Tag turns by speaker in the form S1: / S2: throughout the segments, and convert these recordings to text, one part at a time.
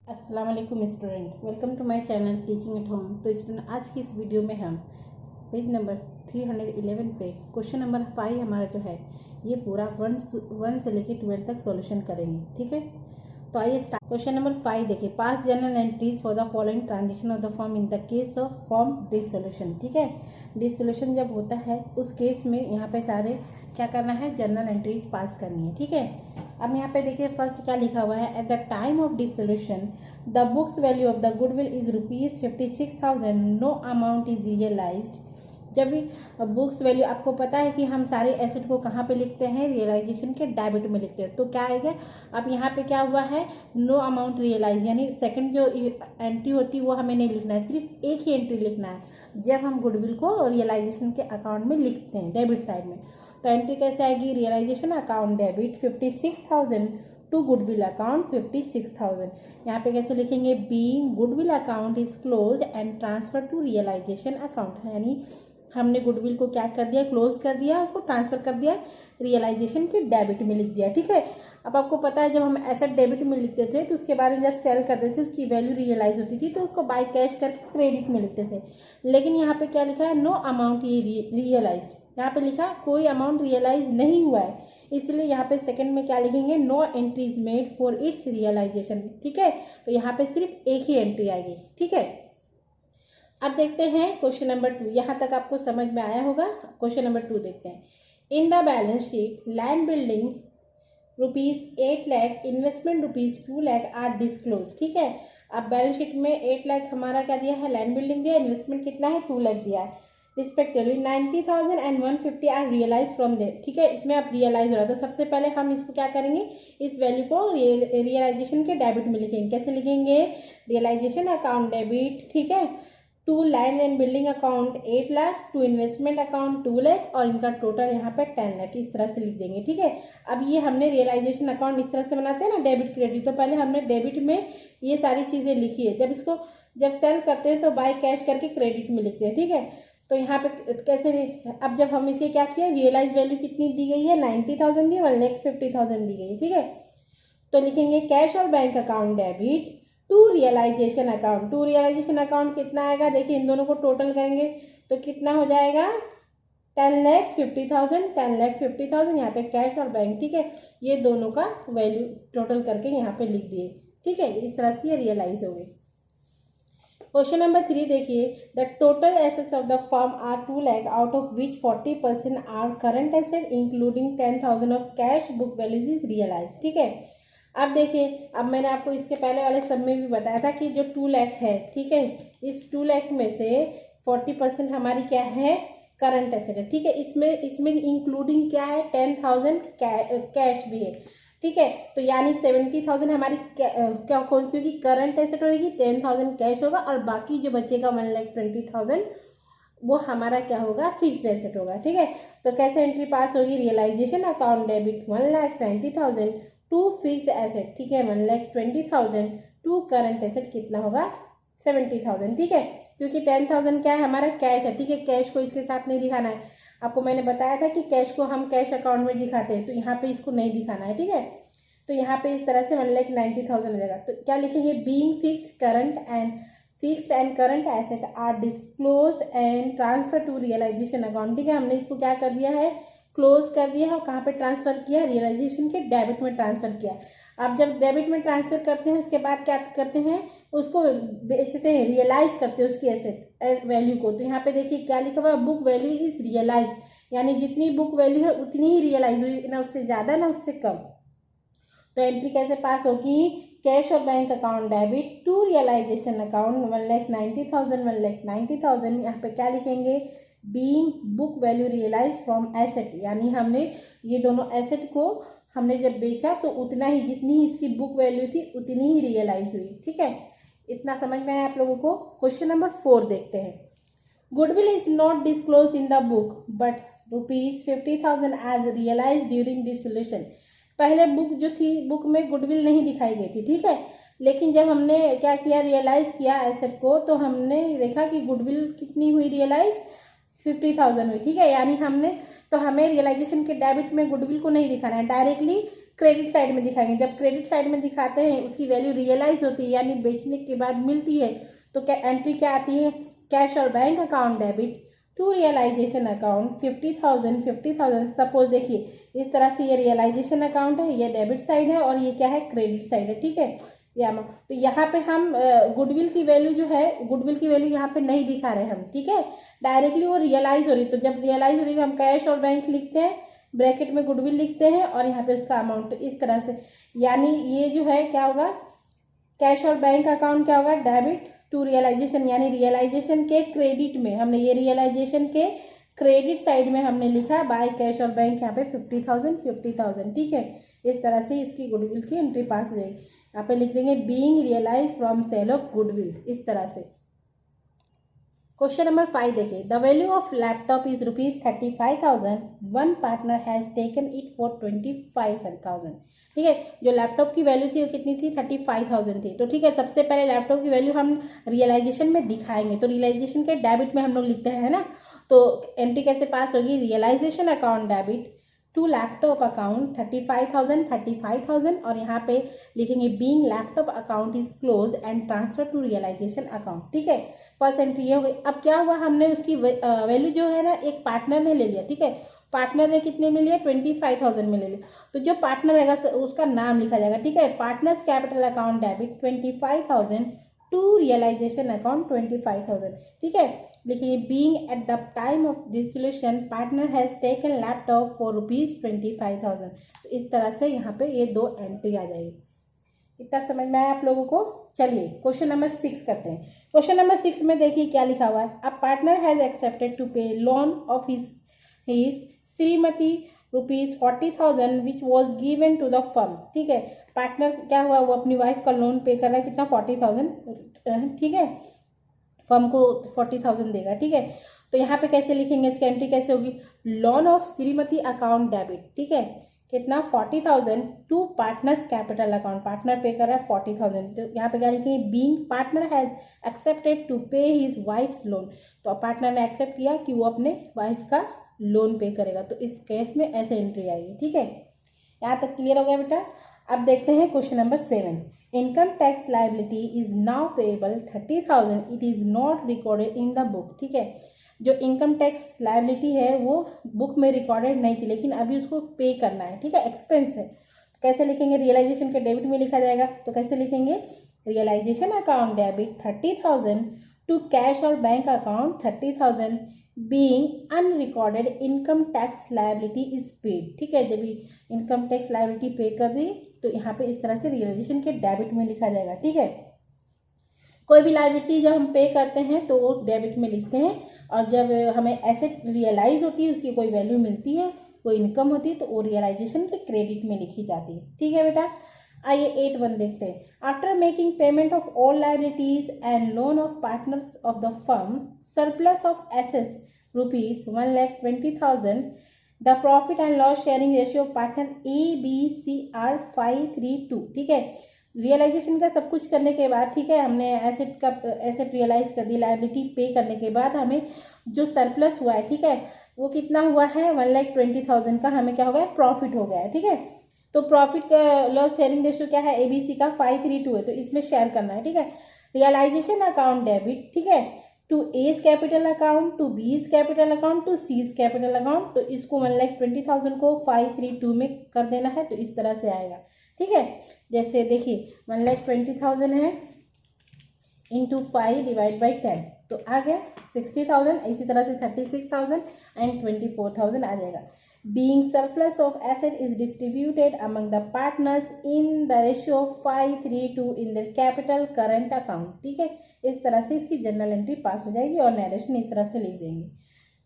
S1: अस्सलाम वालेकुम student, welcome to my channel teaching at home. तो स्टूडेंट, आज की इस वीडियो में हम पेज नंबर 311 पे क्वेश्चन नंबर 5 हमारा जो है ये पूरा वन से लेकर 12 तक सॉल्यूशन करेंगे। ठीक है, तो आइए स्टार्ट। क्वेश्चन नंबर 5 देखिए, पास journal entries for the following transaction of the form in the case of form dissolution. ठीक है, डिसोल्यूशन जब होता है उस केस में यहाँ पे सारे क्या करना है, जर्नल एंट्रीज पास करनी है। ठीक है, अब यहाँ पे देखिए फर्स्ट क्या लिखा हुआ है, at the time of dissolution the books value of the goodwill is ₹56,000, no amount is realised. जब भी बुक्स वैल्यू, आपको पता है कि हम सारे एसेट को कहाँ पे लिखते हैं, रियलाइजेशन के डेबिट में लिखते हैं। तो क्या आएगा, अब यहाँ पे क्या हुआ है, नो अमाउंट रियलाइज, यानी सेकंड जो एंट्री होती है वो हमें नहीं लिखना है, सिर्फ एक ही एंट्री लिखना है जब हम गुडविल को रियलाइजेशन के अकाउंट में लिखते हैं, डेबिट साइड में। तो एंट्री कैसे आएगी, realisation account debit 56,000 to goodwill account 56,000। यहाँ पे कैसे लिखेंगे, being goodwill account is close and transfer to realisation account, यानी हमने गुडविल को क्या कर दिया, क्लोज कर दिया, उसको ट्रांसफर कर दिया, रियलाइजेशन के डेबिट में लिख दिया। ठीक है, अब आपको पता है जब हम एसेट डेबिट में लिखते थे तो उसके बारे में जब सेल करते थे उसकी वैल्यू रियलाइज होती थी तो उसको बाय कैश करके क्रेडिट में लिखते थे। लेकिन यहाँ पे क्या लिखा है, नो अमाउंट ये रियलाइज्ड, यहाँ पे लिखा कोई अमाउंट रियलाइज नहीं हुआ है, इसलिए यहाँ पे सेकंड में क्या लिखेंगे, no entries made for its realisation. ठीक है, तो यहाँ पे सिर्फ एक ही एंट्री आएगी। ठीक है, अब देखते हैं क्वेश्चन नंबर 2, यहाँ तक आपको समझ में आया होगा। क्वेश्चन नंबर 2 देखते हैं। In the balance sheet land building ₹8 lakh, investment ₹2 lakh are disclose. ठीक है, अब बैलेंस शीट में 8 लाख हमारा क्या दिया है, लैंड बिल्डिंग दिया, इन्वेस्टमेंट कितना है, 2 लाख दिया है। Respectively 90,000 and 150 are realise from there. ठीक है, इसमें आप रियलाइज हो रहा है तो सबसे पहले हम इसको क्या करेंगे, इस वैल्यू को रियलाइजेशन के डेबिट में लिखेंगे। कैसे लिखेंगे, रियलाइजेशन अकाउंट डेबिट, ठीक है, to land and building account 8 lakh, to investment account 2 lakh, और इनका टोटल यहाँ पे 10 लाख, इस तरह से लिख देंगे। ठीक है, अब ये हमने रियलाइजेशन अकाउंट इस तरह से बनाते हैं ना, डेबिट क्रेडिट, तो पहले हमने डेबिट में ये सारी चीज़ें लिखी है, जब सेल करते हैं तो बाय कैश करके क्रेडिट में लिखते हैं। ठीक है, तो यहाँ पे कैसे, अब जब हम इसे क्या किया, रियलाइज वैल्यू कितनी दी गई है, 90,000 दी, 1,50,000 दी गई है। ठीक है, तो लिखेंगे कैश और bank account debit to realisation account. To realisation account कितना आएगा, देखिए इन दोनों को टोटल करेंगे तो कितना हो जाएगा, 10,50,000, 10,50,000, यहाँ पे कैश और बैंक। ठीक है, ये दोनों का वैल्यू टोटल करके यहाँ पे लिख दिए। ठीक है, इस तरह से ये रियलाइज हो गई। क्वेश्चन नंबर 3 देखिए, the total assets of the firm are 2 lakh, out of which 40% are current asset including 10,000 of cash book values is realise. ठीक है, अब देखिए, अब मैंने आपको इसके पहले वाले सब में भी बताया था कि जो 2 लाख है, ठीक है, इस 2 लाख में से 40% हमारी क्या है, करंट एसेट है। ठीक है, इसमें इंक्लूडिंग क्या है, 10,000 कैश भी है। ठीक है, तो यानी 70,000 हमारी क्या कौन सी होगी, करंट एसेट होगी, 10,000 कैश होगा, और बाकी जो बचेगा 1,20,000 वो हमारा क्या होगा, फिक्स्ड एसेट होगा। ठीक है, तो कैसे एंट्री पास होगी, realisation account debit 1,90,000 to fixed asset, ठीक है, 1,20,000 टू करंट एसेट कितना होगा, 70,000। ठीक है, क्योंकि 10,000 क्या है, हमारा कैश है। ठीक है, कैश को इसके साथ नहीं दिखाना है, आपको मैंने बताया था कि कैश को हम कैश अकाउंट में दिखाते हैं, तो यहाँ पे इसको नहीं दिखाना है। ठीक है, तो यहाँ पे इस तरह से 1,90,000 हो जाएगा। तो क्या लिखेंगे, being fixed and current asset are disclose and transfer to realisation account. ठीक है, हमने इसको क्या कर दिया है, क्लोज कर दिया है, और कहाँ पे ट्रांसफर किया, रियलाइजेशन के डेबिट में ट्रांसफर किया। अब जब डेबिट में ट्रांसफर करते हैं उसके बाद क्या करते हैं, उसको बेचते हैं, रियलाइज करते हैं उसकी एसेट वैल्यू को। तो यहाँ पे देखिए क्या लिखा हुआ है, बुक वैल्यू इज रियलाइज, यानी जितनी बुक वैल्यू है उतनी ही रियलाइज हुई, ना उससे ज़्यादा ना उससे कम। तो एंट्री कैसे पास होगी, कैश और bank account debit to realisation account 1,90,000, 1,90,000, यहाँ पे क्या लिखेंगे, being book value realise from asset, यानी हमने ये दोनों एसेट को हमने जब बेचा तो उतना ही, जितनी ही इसकी बुक वैल्यू थी उतनी ही रियलाइज हुई। ठीक है, इतना समझ में आया आप लोगों को। क्वेश्चन नंबर 4 देखते हैं। Goodwill is not disclose in the book but ₹50,000 as realise during dissolution. पहले बुक जो थी, बुक में गुडविल नहीं दिखाई गई थी। ठीक है, लेकिन जब हमने क्या किया, रियलाइज किया एसेट को, तो हमने देखा कि गुडविल कितनी हुई रियलाइज, 50,000 हुई। ठीक है, यानी हमें रियलाइजेशन के डेबिट में गुडविल को नहीं दिखाना है, डायरेक्टली क्रेडिट साइड में दिखाएंगे। जब क्रेडिट साइड में दिखाते हैं उसकी वैल्यू रियलाइज होती है यानी बेचने के बाद मिलती है, तो क्या एंट्री क्या आती है, कैश और bank account debit to realisation account 50,000 suppose देखिए इस तरह से ये रियलाइजेशन अकाउंट है, ये डेबिट साइड है और ये क्या है, क्रेडिट साइड है, ठीक है। या तो यहाँ पे हम गुडविल की वैल्यू जो है, गुडविल की वैल्यू यहाँ पे नहीं दिखा रहे हम, ठीक है, डायरेक्टली वो रियलाइज हो रही है। तो जब रियलाइज हो रही है हम कैश और बैंक लिखते हैं, ब्रैकेट में गुडविल लिखते हैं और यहाँ पे उसका अमाउंट, तो इस तरह से यानी ये जो है क्या होगा, कैश और बैंक अकाउंट क्या होगा, डेबिट टू रियलाइजेशन, यानी रियलाइजेशन के क्रेडिट में हमने ये रियलाइजेशन के क्रेडिट साइड में हमने लिखा बाय कैश और बैंक, यहाँ पे 50,000, ठीक है। इस तरह से इसकी गुडविल की एंट्री पास हो जाएगी। यहाँ पे लिख देंगे being realise from sale of goodwill, इस तरह से। क्वेश्चन नंबर 5 देखिए, the value of laptop is ₹35,000, one partner has taken it for 25,000, ठीक है। जो लैपटॉप की वैल्यू थी वो कितनी थी, 35,000 थी। तो ठीक है, सबसे पहले लैपटॉप की वैल्यू हम रियलाइजेशन में दिखाएंगे, तो रियलाइजेशन के डेबिट में हम लोग लिखते हैं ना, तो एंट्री कैसे पास होगी, realisation account debit to laptop account 35,000 और यहाँ पे लिखेंगे being laptop account is close and transfer to realisation account, ठीक है। फर्स्ट एंट्री ये हो गई। अब क्या हुआ, हमने उसकी वैल्यू जो है ना एक पार्टनर ने ले लिया, ठीक है, पार्टनर ने कितने में लिया, 25,000 में ले लिया। तो जो पार्टनर रहेगा उसका नाम लिखा जाएगा, ठीक है। Partners capital account debit 25,000 to realisation account 25,000, ठीक है। देखिए being at the time of dissolution partner has taken laptop for ₹25,000। तो इस तरह से यहाँ पे ये दो एंट्री आ जाएगी। इतना समझ में आया आप लोगों को। चलिए क्वेश्चन नंबर 6 करते हैं। क्वेश्चन नंबर 6 में देखिए क्या लिखा हुआ है, a partner has accepted to pay loan of his Shrimati ₹40,000 which was given to the firm, ठीक है। पार्टनर क्या हुआ, वो अपनी वाइफ का लोन पे कर रहा है, कितना, 40,000, ठीक है, फर्म को 40,000 देगा, ठीक है। तो यहाँ पे कैसे लिखेंगे, इसकी एंट्री कैसे होगी, loan of Shrimati account debit, ठीक है, कितना, 40,000 to partners capital account, partner pay कर रहा है 40,000। तो यहाँ पे क्या लिखेंगे, being partner has accepted to pay his wife's loan, तो पार्टनर ने एक्सेप्ट किया कि वो अपने वाइफ का लोन पे करेगा, तो इस केस में ऐसे एंट्री आएगी, ठीक है। यहाँ तक क्लियर हो गया बेटा। अब देखते हैं question number 7, income tax liability is now payable 30,000, it is not recorded in the book, ठीक है। जो इनकम टैक्स लाइबिलिटी है वो बुक में रिकॉर्डेड नहीं थी, लेकिन अभी उसको पे करना है, ठीक है, एक्सपेंस है। कैसे लिखेंगे, रियलाइजेशन के डेबिट में लिखा जाएगा, तो कैसे लिखेंगे, realisation account debit 30,000 to cash और bank account 30,000 being unrecorded income tax liability is paid, ठीक है। जब इनकम टैक्स लायबिलिटी पे कर दी तो यहाँ पे इस तरह से रियलाइजेशन के डेबिट में लिखा जाएगा, ठीक है। कोई भी लायबिलिटी जब हम पे करते हैं तो वो डेबिट में लिखते हैं, और जब हमें एसेट रियलाइज होती है, उसकी कोई वैल्यू मिलती है, कोई इनकम होती है, तो वो रियलाइजेशन के क्रेडिट में लिखी जाती है, ठीक है बेटा। आइए 8.1 देखते हैं। After making payment of all liabilities and loan of partners of the firm, surplus of assets ₹1,20,000, the profit and loss sharing ratio partner ABCR 532, ठीक है। रियलाइजेशन का सब कुछ करने के बाद, ठीक है, हमने एसेट रियलाइज कर दी, लाइबिलिटी पे करने के बाद हमें जो सरप्लस हुआ है, ठीक है, वो कितना हुआ है, 1,20,000 का हमें क्या हो गया, प्रॉफिट हो गया है, ठीक है। तो प्रॉफिट का लॉस शेयरिंग रेशियो क्या है, ABC का 532 है, तो इसमें शेयर करना है, ठीक है। रियलाइजेशन अकाउंट डेबिट, ठीक है, to A's capital account, to B's capital account, to C's capital account, तो इसको 1,20,000 को 532 में कर देना है, तो इस तरह से आएगा, ठीक है। जैसे देखिए 1,20,000 है इंटू 5 डिवाइड बाई 10, तो आ गया 60,000, इसी तरह से 36,000 एंड 24,000 आ जाएगा। Being surplus of asset is distributed among the partners in the ratio of 532 in the capital current account, ठीक है। इस तरह से इसकी जनरल एंट्री पास हो जाएगी और नरेशन इस तरह से लिख देंगे।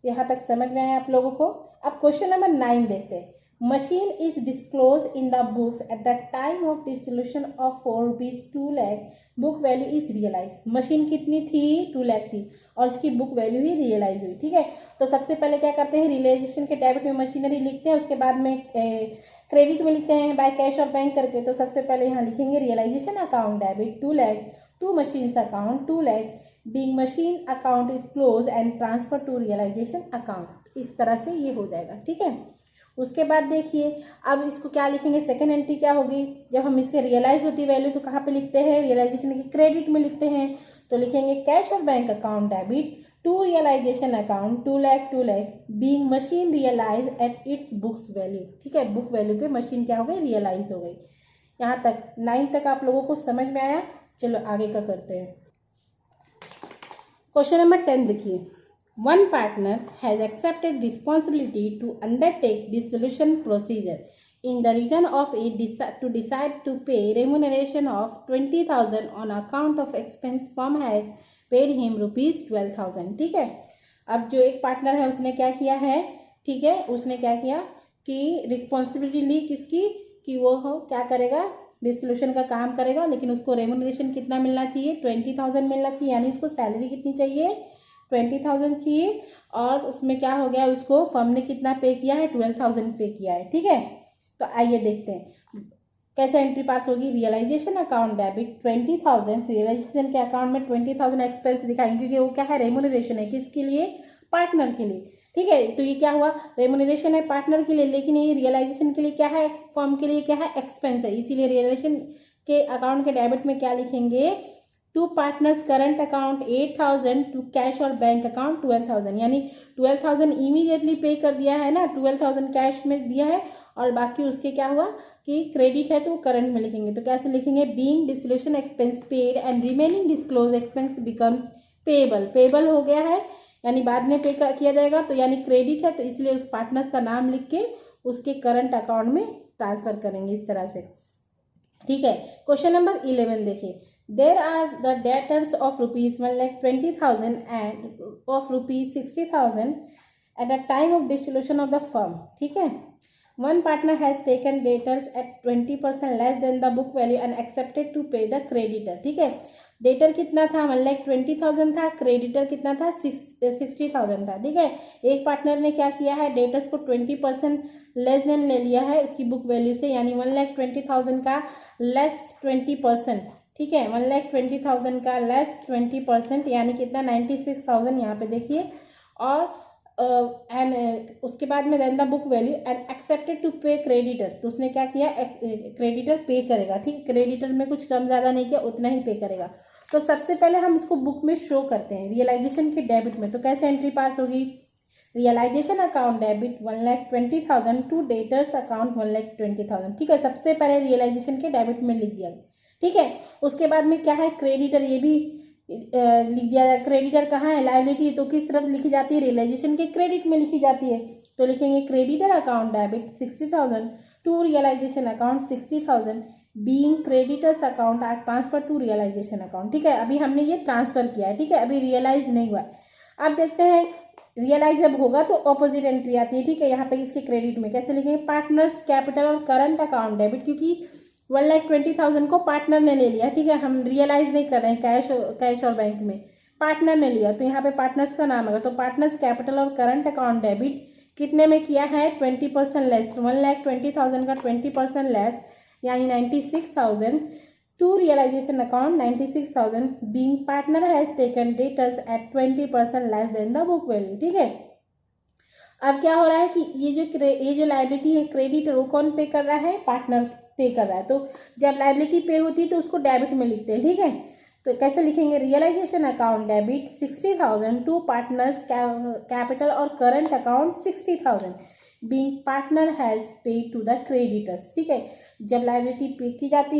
S1: यहाँ तक समझ में आया आप लोगों को। अब क्वेश्चन नंबर 9 देखते हैं। Machine is disclose in the books at the time of dissolution of ₹2 lakh, book value is realise. Machine कितनी थी, 2 लाख थी, और इसकी बुक वैल्यू ही रियलाइज हुई, ठीक है। तो सबसे पहले क्या करते हैं, रियलाइजेशन के डेबिट में मशीनरी लिखते हैं, उसके बाद में क्रेडिट में लिखते हैं बाय कैश और बैंक करके। तो सबसे पहले यहाँ लिखेंगे realisation account debit 2 lakh to machines account 2 lakh being machine account is close and transfer to realisation account. इस तरह से ये हो जाएगा, ठीक है। उसके बाद देखिए अब इसको क्या लिखेंगे, सेकेंड एंट्री क्या होगी, जब हम इसके रियलाइज होती वैल्यू तो कहाँ पे लिखते हैं, रियलाइजेशन के क्रेडिट में लिखते हैं। तो लिखेंगे कैश और bank account debit to realisation account 2 lakh being machine realise at its books value. ठीक है, बुक वैल्यू पे मशीन क्या हो गई, रियलाइज हो गई। यहाँ तक 9 तक आप लोगों को समझ में आया। चलो आगे का करते हैं। क्वेश्चन नंबर 10 देखिए, one partner has accepted responsibility to undertake dissolution procedure in the return of it to decide to pay remuneration of 20,000 on account of expense firm has paid him rupees 12,000। ठीक है, अब जो एक partner है उसने क्या किया है, ठीक है, उसने क्या किया कि रिस्पॉन्सिबिलिटी ली किसकी, कि वो क्या करेगा, डिसोल्यूशन का काम करेगा, लेकिन उसको रेमुनरेशन कितना मिलना चाहिए, 20,000 मिलना चाहिए, यानी उसको सैलरी कितनी चाहिए, 20,000 चाहिए। और उसमें क्या हो गया, उसको फर्म ने कितना पे किया है, 12,000 पे किया है। ठीक है, तो आइए देखते हैं कैसे एंट्री पास होगी। रियलाइजेशन अकाउंट डेबिट 20,000, रियलाइजेशन के अकाउंट में 20,000 एक्सपेंस दिखाएंगे क्योंकि वो क्या है, रेमुनरेशन है, किसके लिए, पार्टनर के लिए। ठीक है, तो ये क्या हुआ, रेमुनरेशन है पार्टनर के लिए, लेकिन ये रियलाइजेशन के लिए क्या है, फर्म के लिए क्या है, एक्सपेंस है, इसीलिए रियलाइजेशन के अकाउंट के डेबिट में क्या लिखेंगे, to partners current account 8,000 to cash और बैंक अकाउंट 12,000, यानी 12,000 इमीडिएटली पे कर दिया है ना, 12,000 कैश में दिया है और बाकी उसके क्या हुआ कि क्रेडिट है तो करंट में लिखेंगे। तो कैसे लिखेंगे, being dissolution expense paid and remaining disclose expense becomes payable, payable हो गया है यानी बाद में पे किया जाएगा, तो यानी क्रेडिट है तो इसलिए उस पार्टनर का नाम लिख के उसके करंट अकाउंट में ट्रांसफर करेंगे इस तरह से। ठीक है, क्वेश्चन नंबर 11 देखिए, there are the debtors of rupees 1,20,000 and of rupees 60,000 at the time of dissolution of the firm. ठीक है, one partner has taken debtors at 20% less than the book value and accepted to pay the creditor। ठीक है, debtor कितना था, 1,20,000 था, creditor कितना था, 60,000 था। ठीक है, एक पार्टनर ने क्या किया है, डेटर्स को 20% लेस देन ले लिया है उसकी बुक वैल्यू से, यानी 1,20,000 का लेस 20%। ठीक है, 1,20,000 का लेस 20% यानी कितना, 96,000 यहाँ पे देखिए। और एंड उसके बाद में then the book value and accepted to pay creditor, तो उसने क्या किया, क्रेडिटर पे करेगा। ठीक है, क्रेडिटर में कुछ कम ज़्यादा नहीं किया, उतना ही पे करेगा। तो सबसे पहले हम इसको बुक में शो करते हैं रियलाइजेशन के डेबिट में। तो कैसे एंट्री पास होगी, realisation account debit 1,20,000 to debtors account 1,20,000। ठीक है, सबसे पहले रियलाइजेशन के डेबिट में लिख दिया। ठीक है, उसके बाद में क्या है, क्रेडिटर, ये भी लिख दिया जाए। क्रेडिटर कहाँ है, लायबिलिटी, तो किस तरफ लिखी जाती है, रियलाइजेशन के क्रेडिट में लिखी जाती है। तो लिखेंगे creditor account debit 60,000 to realisation account 60,000 being creditors account are transfer to realisation account. ठीक है, अभी हमने ये ट्रांसफर किया है। ठीक है, अभी रियलाइज नहीं हुआ है। अब देखते हैं रियलाइज जब होगा तो ऑपोजिट एंट्री आती है। ठीक है, यहाँ पे इसके क्रेडिट में कैसे लिखेंगे, पार्टनर्स कैपिटल और करंट अकाउंट डेबिट, क्योंकि 1,20,000 को पार्टनर ने ले लिया। ठीक है, हम रियलाइज नहीं कर रहे हैं कैश और बैंक में, पार्टनर ने लिया, तो यहाँ पे पार्टनर्स का नाम आएगा। तो पार्टनर्स कैपिटल और करंट अकाउंट डेबिट कितने में किया है, 20% लेस, 1,20,000 का 20% लेस यानी 96,000 to realisation account 96,000 being partner has taken debtors at 20% less than the book value. ठीक है, अब क्या हो रहा है कि ये जो लायबिलिटी है क्रेडिटर, वो कौन पे कर रहा है, पार्टनर पे कर रहा है। तो जब लायबिलिटी पे होती है तो उसको डेबिट में लिखते हैं। ठीक है, तो कैसे लिखेंगे, realisation account debit 60,000 to partners capital और current account 60,000 being partner has paid to the creditors. ठीक है, जब लायबिलिटी पे की जाती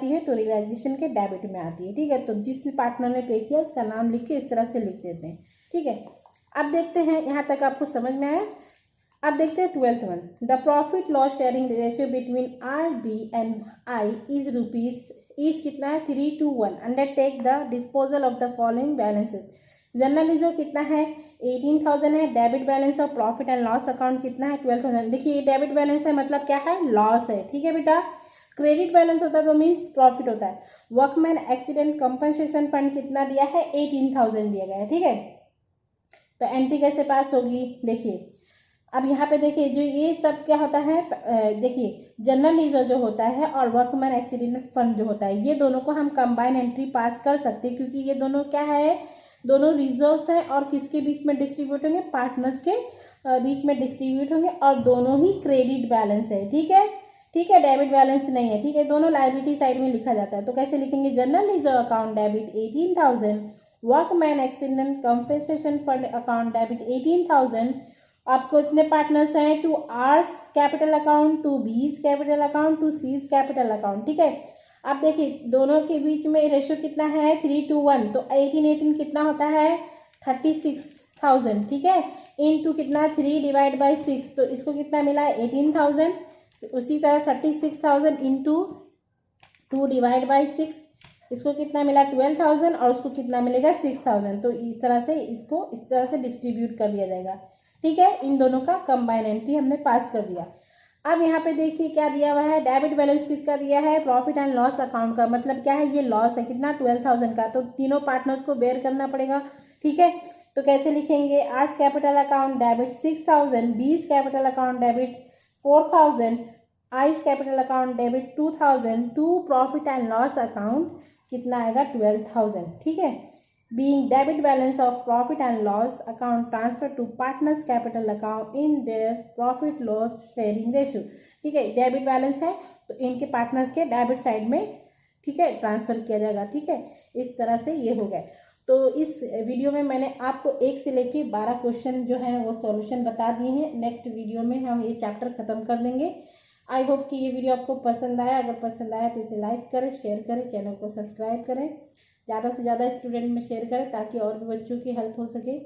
S1: है तो रियलाइजेशन के डेबिट में आती है। ठीक है, तो जिस पार्टनर ने पे किया उसका नाम लिख के इस तरह से लिख देते हैं। ठीक है, अब देखते हैं यहाँ तक आपको समझ में आया। अब देखते हैं 12th one, the profit loss sharing ratio between RB and I is कितना है, 3:1। Undertake the disposal of the following balances. General reserve कितना है, 18,000 है। Debit balance of profit and loss account कितना है, 12,000। देखिए डेबिट बैलेंस है मतलब क्या है, लॉस है। ठीक है बेटा, क्रेडिट बैलेंस होता है तो मीन्स प्रॉफिट होता है। वर्कमैन एक्सीडेंट कंपनसेशन फंड कितना दिया है, 18,000 दिया गया है। ठीक है, तो एंट्री कैसे पास होगी, देखिए अब यहाँ पे देखिए जो ये सब क्या होता है, देखिए जनरल रिजर्व जो होता है और वर्कमैन एक्सीडेंट फंड जो होता है, ये दोनों को हम कंबाइन एंट्री पास कर सकते हैं क्योंकि ये दोनों क्या है, दोनों रिजर्व्स हैं और किसके बीच में डिस्ट्रीब्यूट होंगे, पार्टनर्स के बीच में डिस्ट्रीब्यूट होंगे और दोनों ही क्रेडिट बैलेंस है। ठीक है, ठीक है, डेबिट बैलेंस नहीं है। ठीक है, दोनों लायबिलिटी साइड में लिखा जाता है। तो कैसे लिखेंगे, general reserve account debit 18,000, workman accident compensation fund account debit 18,000। आपको इतने पार्टनर्स हैं, to R's capital account, to B's capital account, to C's capital account. ठीक है, अब देखिए दोनों के बीच में रेशियो कितना है, 3:1। तो 18 कितना होता है, 36,000। ठीक है, इनटू कितना, 3/6। तो इसको कितना मिला है, 18,000। उसी तरह 36,000 इंटू 2/6, इसको कितना मिला, 12,000। और उसको कितना मिलेगा, 6,000। तो इस तरह से इसको इस तरह से डिस्ट्रीब्यूट कर दिया जाएगा। ठीक है, इन दोनों का कंबाइन एंट्री हमने पास कर दिया। अब यहाँ पे देखिए क्या दिया हुआ है, डेबिट बैलेंस किसका दिया है, प्रॉफिट एंड लॉस अकाउंट का। मतलब क्या है, ये लॉस है कितना, 12,000 का। तो तीनों पार्टनर्स को बेयर करना पड़ेगा। ठीक है, तो कैसे लिखेंगे, hours capital account debit 6,000, B's capital account debit 4,000, I's capital account debit 2,000, to profit and loss account कितना आएगा, 12,000। ठीक है, being debit balance of profit and loss account transfer to partners capital account in their profit loss sharing ratio। ठीक है, debit balance है तो इनके partner के डेबिट साइड में, ठीक है, ट्रांसफर किया जाएगा। ठीक है, इस तरह से ये हो गए। तो इस वीडियो में मैंने आपको 1 से लेके 12 क्वेश्चन जो है वो सॉल्यूशन बता दिए हैं। नेक्स्ट वीडियो में हम ये चैप्टर खत्म कर देंगे। आई होप कि ये वीडियो आपको पसंद आया। अगर पसंद आया तो इसे लाइक करें, शेयर करें, चैनल को सब्सक्राइब करें, ज़्यादा से ज़्यादा स्टूडेंट में शेयर करें ताकि और भी बच्चों की हेल्प हो सके।